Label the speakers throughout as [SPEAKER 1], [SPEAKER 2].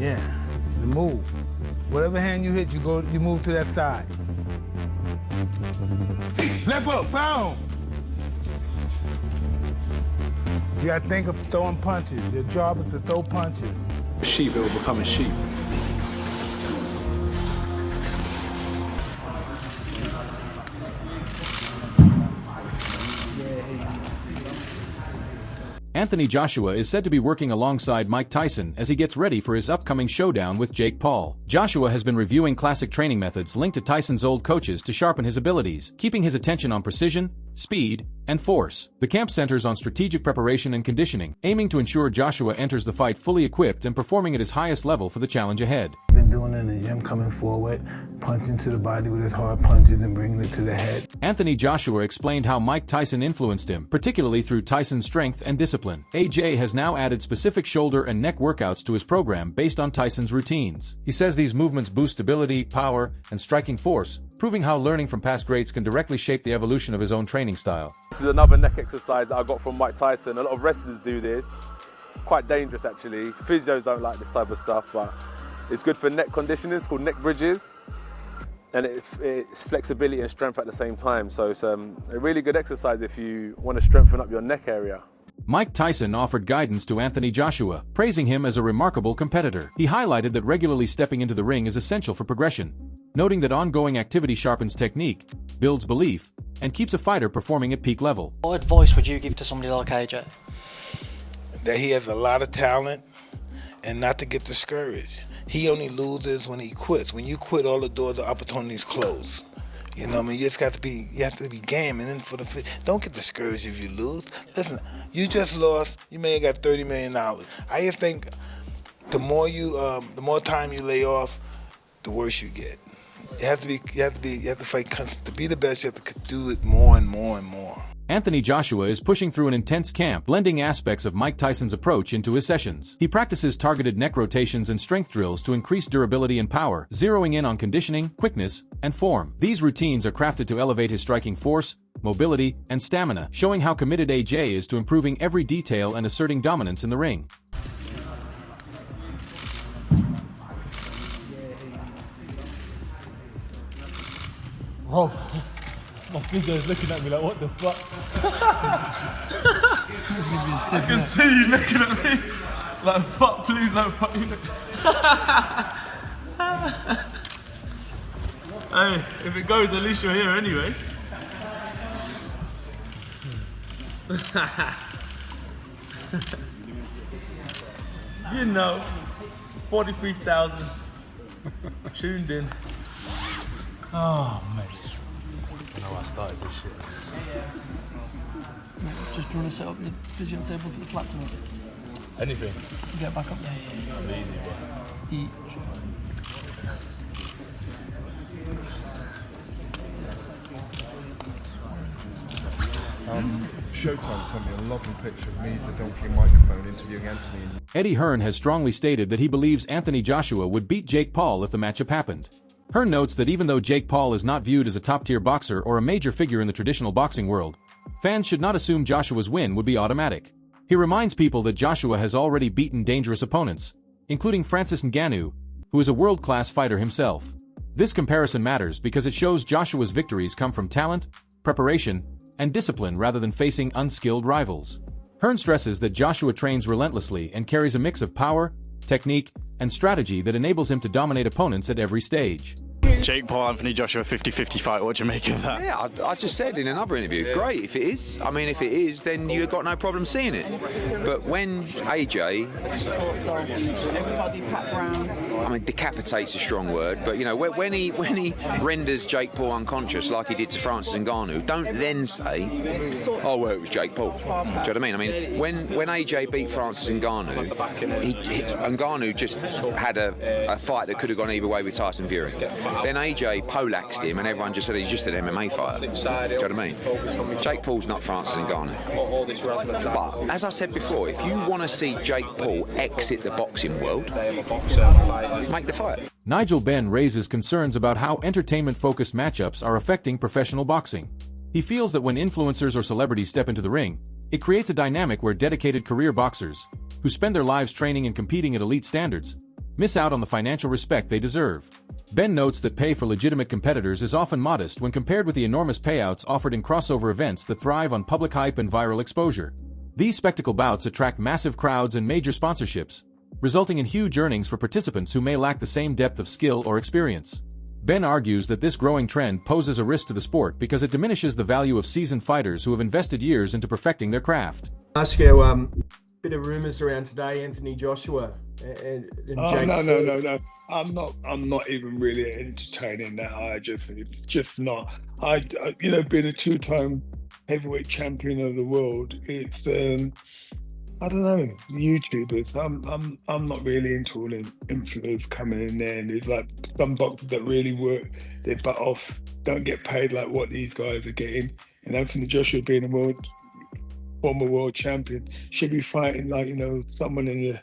[SPEAKER 1] Yeah, the move. Whatever hand you hit, you move to that side. Left hook, boom! You gotta think of throwing punches. Your job is to throw punches.
[SPEAKER 2] Sheep, it will become a sheep.
[SPEAKER 3] Anthony Joshua is said to be working alongside Mike Tyson as he gets ready for his upcoming showdown with Jake Paul. Joshua has been reviewing classic training methods linked to Tyson's old coaches to sharpen his abilities, keeping his attention on precision, speed, and force. The camp centers on strategic preparation and conditioning, aiming to ensure Joshua enters the fight fully equipped and performing at his highest level for the challenge ahead.
[SPEAKER 1] Been doing it in the gym, coming forward, punching to the body with his hard punches and bringing it to the head.
[SPEAKER 3] Anthony Joshua explained how Mike Tyson influenced him, particularly through Tyson's strength and discipline. AJ has now added specific shoulder and neck workouts to his program based on Tyson's routines. He says these movements boost stability, power, and striking force, proving how learning from past greats can directly shape the evolution of his own training style.
[SPEAKER 2] This is another neck exercise that I got from Mike Tyson. A lot of wrestlers do this. Quite dangerous actually. Physios don't like this type of stuff, but it's good for neck conditioning. It's called neck bridges. And it's flexibility and strength at the same time. So it's a really good exercise if you want to strengthen up your neck area.
[SPEAKER 3] Mike Tyson offered guidance to Anthony Joshua, praising him as a remarkable competitor. He highlighted that regularly stepping into the ring is essential for progression, noting that ongoing activity sharpens technique, builds belief, and keeps a fighter performing at peak level.
[SPEAKER 4] What advice would you give to somebody like AJ?
[SPEAKER 1] That he has a lot of talent and not to get discouraged. He only loses when he quits. When you quit, all the doors of opportunities close. You know what I mean? You have to be game, and then don't get discouraged if you lose. Listen, you just lost. You may have got $30 million. I just think the more time you lay off, the worse you get. You have to fight to be the best. You have to do it more and more and more.
[SPEAKER 3] Anthony Joshua is pushing through an intense camp, blending aspects of Mike Tyson's approach into his sessions. He practices targeted neck rotations and strength drills to increase durability and power, zeroing in on conditioning, quickness, and form. These routines are crafted to elevate his striking force, mobility, and stamina, showing how committed AJ is to improving every detail and asserting dominance in the ring.
[SPEAKER 5] Bro, my physio's looking at me like, what the fuck? I can see you looking at me like, fuck, please don't fuck you. Hey, if it goes, at least you're here anyway. You know, 43,000 tuned in. Oh, mate. I know I started this shit.
[SPEAKER 4] Just do you want to set up the physio table, put the flat tonight?
[SPEAKER 5] Anything.
[SPEAKER 4] Get back up there.
[SPEAKER 5] Easy, bro.
[SPEAKER 4] Eat.
[SPEAKER 6] Showtime sent me a lovely picture of me, the donkey microphone, interviewing Anthony.
[SPEAKER 3] Eddie Hearn has strongly stated that he believes Anthony Joshua would beat Jake Paul if the matchup happened. Hearn notes that even though Jake Paul is not viewed as a top-tier boxer or a major figure in the traditional boxing world, fans should not assume Joshua's win would be automatic. He reminds people that Joshua has already beaten dangerous opponents, including Francis Ngannou, who is a world-class fighter himself. This comparison matters because it shows Joshua's victories come from talent, preparation, and discipline rather than facing unskilled rivals. Hearn stresses that Joshua trains relentlessly and carries a mix of power, technique, and strategy that enables him to dominate opponents at every stage.
[SPEAKER 7] Jake Paul, Anthony Joshua, 50-50 fight. What do you make of that?
[SPEAKER 8] Yeah, I just said in another interview, great if it is. I mean, if it is, then you've got no problem seeing it. But when AJ, I mean, decapitate's a strong word, but you know, when he renders Jake Paul unconscious like he did to Francis Ngannou, don't then say, oh well, it was Jake Paul. Do you know what I mean? I mean, when AJ beat Francis Ngannou, Ngannou just had a fight that could have gone either way with Tyson Fury. Then AJ poleaxed him and everyone just said he's just an MMA fighter. Do you know what I mean? Jake Paul's not Francis Ngannou. But, as I said before, if you want to see Jake Paul exit the boxing world, make the fight.
[SPEAKER 3] Nigel Benn raises concerns about how entertainment-focused matchups are affecting professional boxing. He feels that when influencers or celebrities step into the ring, it creates a dynamic where dedicated career boxers, who spend their lives training and competing at elite standards, miss out on the financial respect they deserve. Ben notes that pay for legitimate competitors is often modest when compared with the enormous payouts offered in crossover events that thrive on public hype and viral exposure. These spectacle bouts attract massive crowds and major sponsorships, resulting in huge earnings for participants who may lack the same depth of skill or experience. Ben argues that this growing trend poses a risk to the sport because it diminishes the value of seasoned fighters who have invested years into perfecting their craft.
[SPEAKER 9] Ask you, bit of rumours around today, Anthony Joshua and Jake.
[SPEAKER 5] No. I'm not even really entertaining that. It's just not. Being a two-time heavyweight champion of the world, it's I don't know, YouTubers. I'm not really into all them influencers coming in there, and there's like some boxers that really work their butt off, don't get paid like what these guys are getting. And Anthony Joshua being a former world champion should be fighting like someone in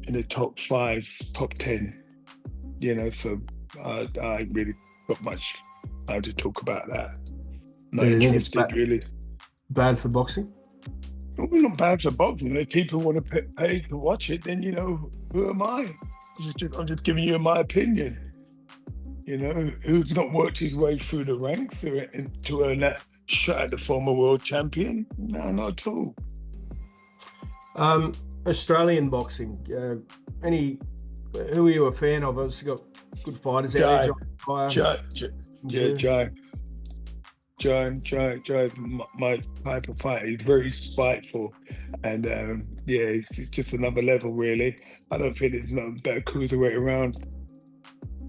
[SPEAKER 5] the top 5, top 10. So I ain't really got much time to talk about that. Not interested really.
[SPEAKER 9] Bad for boxing?
[SPEAKER 5] Well, not bad for boxing. If people want to pay to watch it, then who am I? I'm just giving you my opinion. Who's not worked his way through the ranks to earn that shot at the former world champion? No, not at all.
[SPEAKER 9] Australian boxing. Who are you a fan of? Obviously got good fighters out there. Joe's my type of fighter. He's very spiteful, and it's just another level, really. I don't think there's no better cruiserweight around.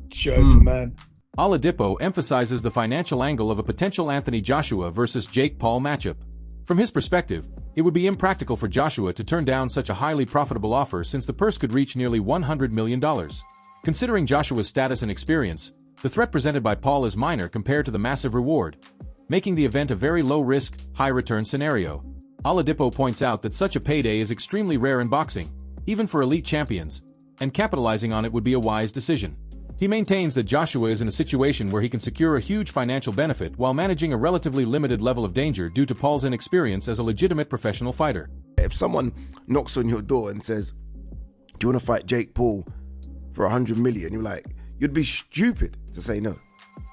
[SPEAKER 9] Joe's the man.
[SPEAKER 3] Oladipo emphasizes the financial angle of a potential Anthony Joshua versus Jake Paul matchup. From his perspective, it would be impractical for Joshua to turn down such a highly profitable offer since the purse could reach nearly $100 million. Considering Joshua's status and experience, the threat presented by Paul is minor compared to the massive reward, making the event a very low-risk, high-return scenario. Oladipo points out that such a payday is extremely rare in boxing, even for elite champions, and capitalizing on it would be a wise decision. He maintains that Joshua is in a situation where he can secure a huge financial benefit while managing a relatively limited level of danger due to Paul's inexperience as a legitimate professional fighter.
[SPEAKER 10] If someone knocks on your door and says, "Do you want to fight Jake Paul for 100 million?" you're like, you'd be stupid to say no.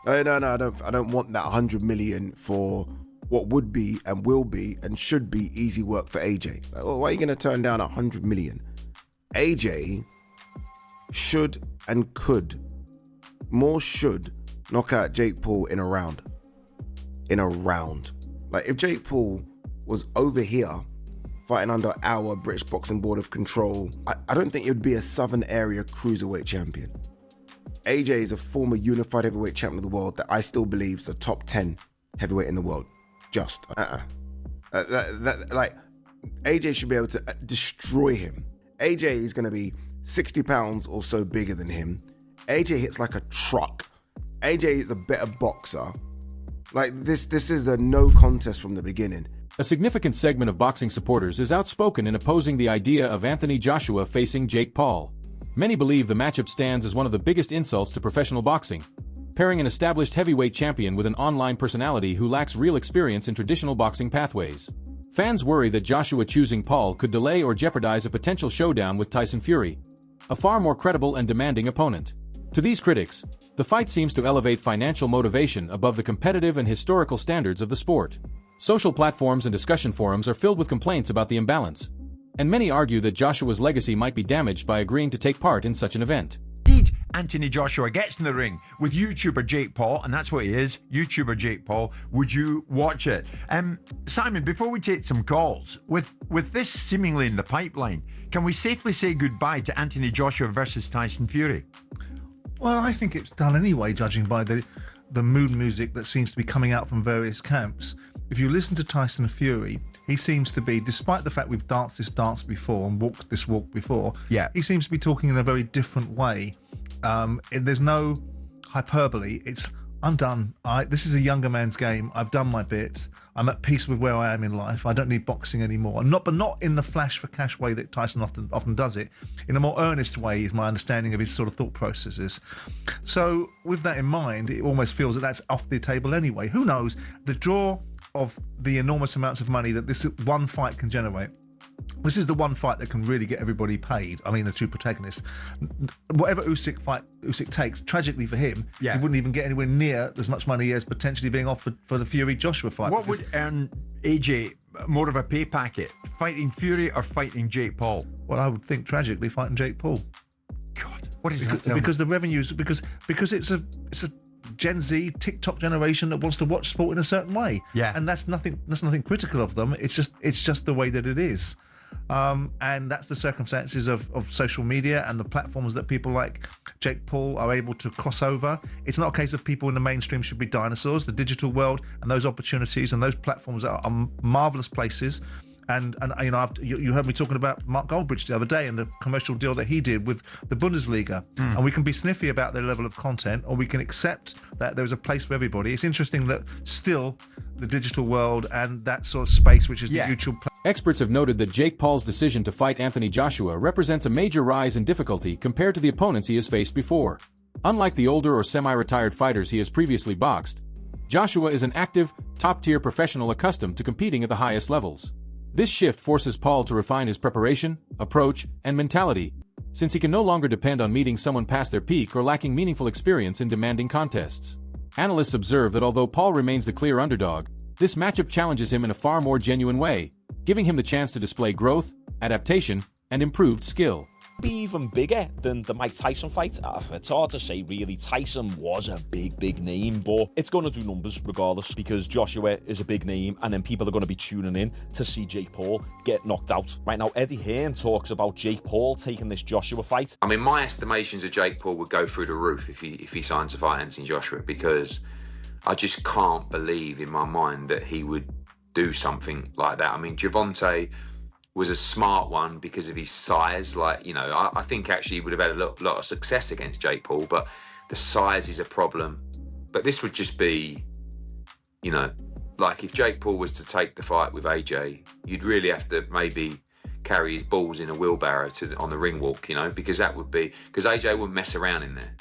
[SPEAKER 10] No, I don't want that 100 million for what would be and will be and should be easy work for AJ. Like, well, why are you going to turn down 100 million? AJ should and could knock out Jake Paul in a round. Like, if Jake Paul was over here fighting under our British Boxing Board of Control, I don't think it would be a Southern Area Cruiserweight champion. AJ is a former unified heavyweight champion of the world that I still believe is a top 10 heavyweight in the world. Like, AJ should be able to destroy him. AJ is going to be 60 pounds or so bigger than him. AJ hits like a truck. AJ is a better boxer. Like, this is a no contest from the beginning.
[SPEAKER 3] A significant segment of boxing supporters is outspoken in opposing the idea of Anthony Joshua facing Jake Paul. Many believe the matchup stands as one of the biggest insults to professional boxing, pairing an established heavyweight champion with an online personality who lacks real experience in traditional boxing pathways. Fans worry that Joshua choosing Paul could delay or jeopardize a potential showdown with Tyson Fury, a far more credible and demanding opponent. To these critics, the fight seems to elevate financial motivation above the competitive and historical standards of the sport. Social platforms and discussion forums are filled with complaints about the imbalance, and many argue that Joshua's legacy might be damaged by agreeing to take part in such an event.
[SPEAKER 11] Indeed, Anthony Joshua gets in the ring with YouTuber Jake Paul, and that's what he is, YouTuber Jake Paul. Would you watch it? Simon, before we take some calls, with this seemingly in the pipeline, can we safely say goodbye to Anthony Joshua versus Tyson Fury?
[SPEAKER 12] Well, I think it's done anyway, judging by the mood music that seems to be coming out from various camps. If you listen to Tyson Fury, he seems to be, despite the fact we've danced this dance before and walked this walk before, he seems to be talking in a very different way. There's no hyperbole. It's, I'm done. This is a younger man's game. I've done my bit. I'm at peace with where I am in life. I don't need boxing anymore. But not in the flash for cash way that Tyson often does it. In a more earnest way is my understanding of his sort of thought processes. So with that in mind, it almost feels that that's off the table anyway. Who knows? The draw of the enormous amounts of money that this one fight can generate, this is the one fight that can really get everybody paid. I mean, the two protagonists. Whatever Usyk takes, tragically for him, he wouldn't even get anywhere near as much money as potentially being offered for the Fury-Joshua fight.
[SPEAKER 11] What would earn AJ more of a pay packet? Fighting Fury or fighting Jake Paul?
[SPEAKER 12] Well, I would think tragically fighting Jake Paul.
[SPEAKER 11] God, what is that?
[SPEAKER 12] Because the revenues, because it's a Gen Z TikTok generation that wants to watch sport in a certain way.
[SPEAKER 11] Yeah.
[SPEAKER 12] And that's nothing critical of them. It's just the way that it is. And that's the circumstances of social media and the platforms that people like Jake Paul are able to cross over. It's not a case of people in the mainstream should be dinosaurs. The digital world and those opportunities and those platforms are marvelous places. And you know, you heard me talking about Mark Goldbridge the other day and the commercial deal that he did with the Bundesliga. And we can be sniffy about their level of content, or we can accept that there's a place for everybody. It's interesting that still the digital world and that sort of space, which is the YouTube.
[SPEAKER 3] Experts have noted that Jake Paul's decision to fight Anthony Joshua represents a major rise in difficulty compared to the opponents he has faced before. Unlike the older or semi-retired fighters he has previously boxed, Joshua is an active, top-tier professional accustomed to competing at the highest levels. This shift forces Paul to refine his preparation, approach, and mentality, since he can no longer depend on meeting someone past their peak or lacking meaningful experience in demanding contests. Analysts observe that although Paul remains the clear underdog, this matchup challenges him in a far more genuine way, giving him the chance to display growth, adaptation, and improved skill.
[SPEAKER 13] Be even bigger than the Mike Tyson fight. It's hard to say really. Tyson was a big name, but it's going to do numbers regardless, because Joshua is a big name and then people are going to be tuning in to see Jake Paul get knocked out. Right now, Eddie Hearn talks about Jake Paul taking this Joshua fight.
[SPEAKER 8] I mean, my estimations of Jake Paul would go through the roof if he signs to fight Anthony Joshua, because I just can't believe in my mind that he would do something like that. I mean, Gervonta was a smart one because of his size. Like, you know, I think actually he would have had a lot of success against Jake Paul, but the size is a problem. But this would just be, you know, like if Jake Paul was to take the fight with AJ, you'd really have to maybe carry his balls in a wheelbarrow on the ring walk, you know, because AJ wouldn't mess around in there,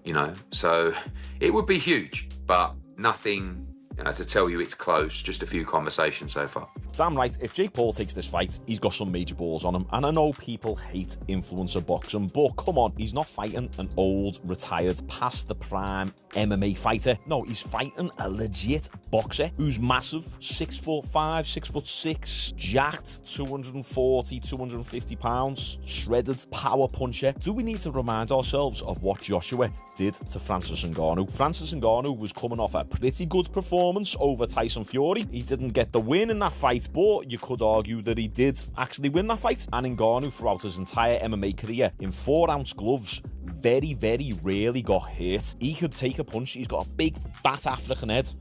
[SPEAKER 8] you know. So it would be huge, but nothing, you know, to tell you it's close. Just a few conversations so far.
[SPEAKER 13] Damn right, if Jake Paul takes this fight, he's got some major balls on him. And I know people hate influencer boxing, but come on, he's not fighting an old, retired, past the prime MMA fighter. No, he's fighting a legit boxer who's massive, 6'5", 6'6", jacked, 240, 250 pounds, shredded, power puncher. Do we need to remind ourselves of what Joshua did to Francis Ngannou? Francis Ngannou was coming off a pretty good performance over Tyson Fury. He didn't get the win in that fight, but you could argue that he did actually win that fight. And Ngannou, throughout his entire MMA career, in 4-ounce gloves, very rarely got hit. He could take a punch. He's got a big, fat African head.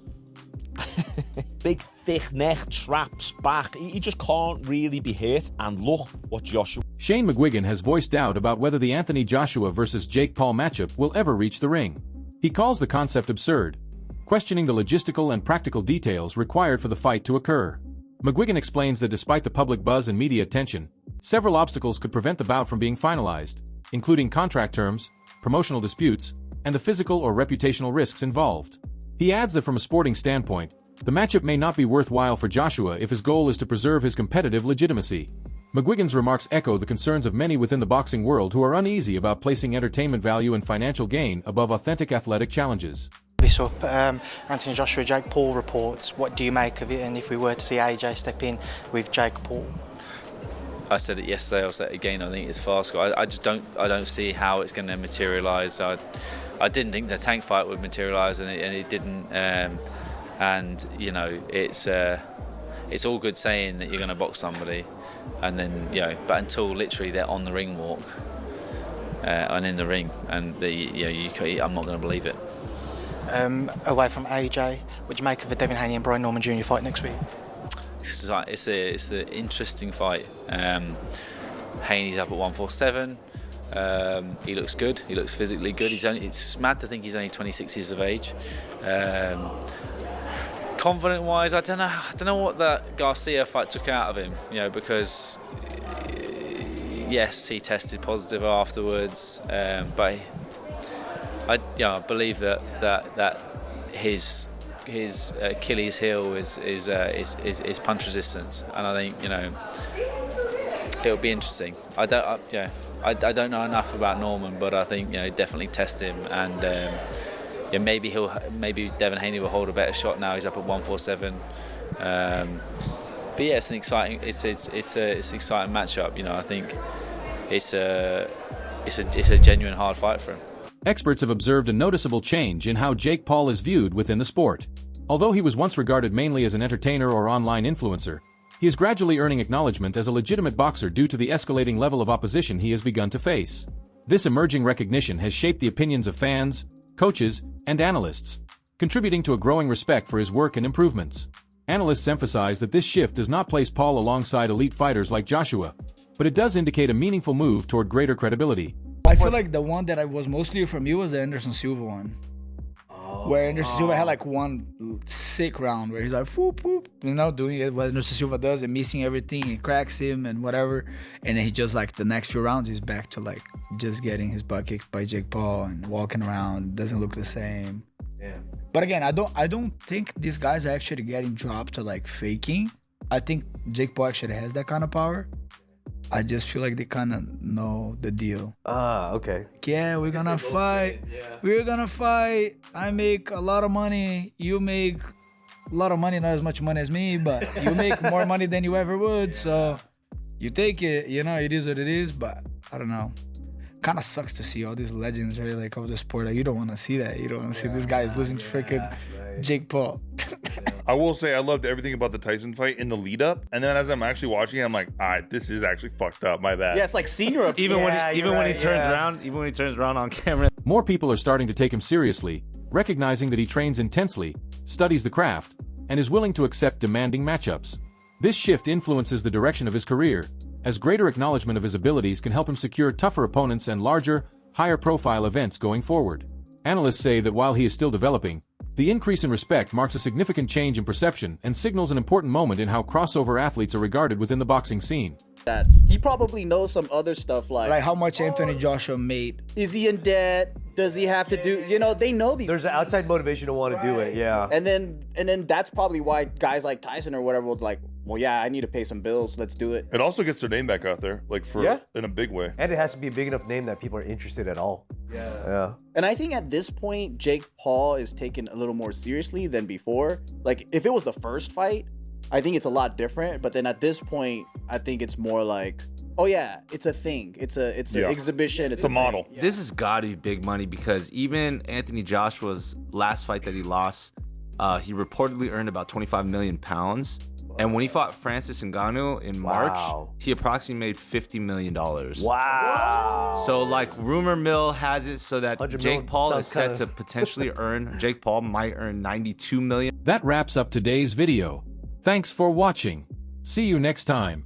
[SPEAKER 13] Big, thick neck, traps, back. He just can't really be hit. And look what Joshua...
[SPEAKER 3] Shane McGuigan has voiced doubt about whether the Anthony Joshua versus Jake Paul matchup will ever reach the ring. He calls the concept absurd, questioning the logistical and practical details required for the fight to occur. McGuigan explains that despite the public buzz and media attention, several obstacles could prevent the bout from being finalized, including contract terms, promotional disputes, and the physical or reputational risks involved. He adds that from a sporting standpoint, the matchup may not be worthwhile for Joshua if his goal is to preserve his competitive legitimacy. McGuigan's remarks echo the concerns of many within the boxing world who are uneasy about placing entertainment value and financial gain above authentic athletic challenges.
[SPEAKER 4] This up, Anthony Joshua, Jake Paul reports. What do you make of it? And if we were to see AJ step in with Jake Paul?
[SPEAKER 14] I said it yesterday, I'll say it again, I think it's fast. I just don't see how it's going to materialise. I didn't think the tank fight would materialise, and it didn't. And you know, it's all good saying that you're going to box somebody, and then, you know, but until literally they're on the ring walk and in the ring, and I'm not going to believe it.
[SPEAKER 4] Away from AJ, what do you make of the Devin Haney and Brian Norman Jr. fight next week?
[SPEAKER 14] It's an interesting fight. Haney's up at 147. He looks good. He looks physically good. It's mad to think he's only 26 years of age. Confident-wise, I don't know what that Garcia fight took out of him. You know, because yes, he tested positive afterwards, but I believe that his Achilles heel is punch resistance, and I think, you know, it'll be interesting. I don't know enough about Norman, but I think definitely test him, and maybe Devin Haney will hold a better shot now. He's up at 147. But yeah, it's an exciting matchup. I think it's a genuine hard fight for him.
[SPEAKER 3] Experts have observed a noticeable change in how Jake Paul is viewed within the sport. Although he was once regarded mainly as an entertainer or online influencer, he is gradually earning acknowledgement as a legitimate boxer due to the escalating level of opposition he has begun to face. This emerging recognition has shaped the opinions of fans, coaches, and analysts, contributing to a growing respect for his work and improvements. Analysts emphasize that this shift does not place Paul alongside elite fighters like Joshua, but it does indicate a meaningful move toward greater credibility.
[SPEAKER 15] I feel like the one that I was most clear from you was the Anderson Silva one. Where Anderson Silva had like one sick round where he's like, whoop, whoop, doing it what Anderson Silva does and missing everything, and cracks him and whatever. And then he just like the next few rounds, he's back to like just getting his butt kicked by Jake Paul and walking around, doesn't look the same. Yeah. But again, I don't think these guys are actually getting dropped to like faking. I think Jake Paul actually has that kind of power. I just feel like they kind of know the deal.
[SPEAKER 16] Okay.
[SPEAKER 15] Yeah, we're gonna fight. We're gonna fight. I make a lot of money. You make a lot of money, not as much money as me, but you make more money than you ever would. So you take it. It is what it is. But I don't know. Kind of sucks to see all these legends, right? Like of the sport. Like, you don't want to see that. You don't want to see this guy is losing to freaking Jake Paul.
[SPEAKER 17] I will say I loved everything about the Tyson fight in the lead up, and then as I'm actually watching it, I'm like, all right, this is actually fucked up. My bad.
[SPEAKER 16] Yeah, it's like senior.
[SPEAKER 13] Even when he turns around on camera.
[SPEAKER 3] More people are starting to take him seriously, recognizing that he trains intensely, studies the craft, and is willing to accept demanding matchups. This shift influences the direction of his career, as greater acknowledgement of his abilities can help him secure tougher opponents and larger, higher-profile events going forward. Analysts say that while he is still developing, the increase in respect marks a significant change in perception and signals an important moment in how crossover athletes are regarded within the boxing scene.
[SPEAKER 16] That he probably knows some other stuff like
[SPEAKER 15] how much Anthony Joshua made.
[SPEAKER 16] Is he in debt? Does he have to do? They know these.
[SPEAKER 18] There's an outside motivation to want to do it. Yeah.
[SPEAKER 16] And then that's probably why guys like Tyson or whatever would like, well, yeah, I need to pay some bills. Let's do it.
[SPEAKER 17] It also gets their name back out there, like in a big way.
[SPEAKER 18] And it has to be a big enough name that people are interested at all. Yeah.
[SPEAKER 16] And I think at this point, Jake Paul is taken a little more seriously than before. Like if it was the first fight, I think it's a lot different. But then at this point, I think it's more like, oh yeah, it's a thing. It's an exhibition. It's a model.
[SPEAKER 19] Yeah. This has got to be big money because even Anthony Joshua's last fight that he lost, he reportedly earned about 25 million pounds. And when he fought Francis Ngannou in March, he approximately made $50 million.
[SPEAKER 18] Wow.
[SPEAKER 19] So like rumor mill has it so that Jake Paul is set to potentially Jake Paul might earn 92 million.
[SPEAKER 3] That wraps up today's video. Thanks for watching. See you next time.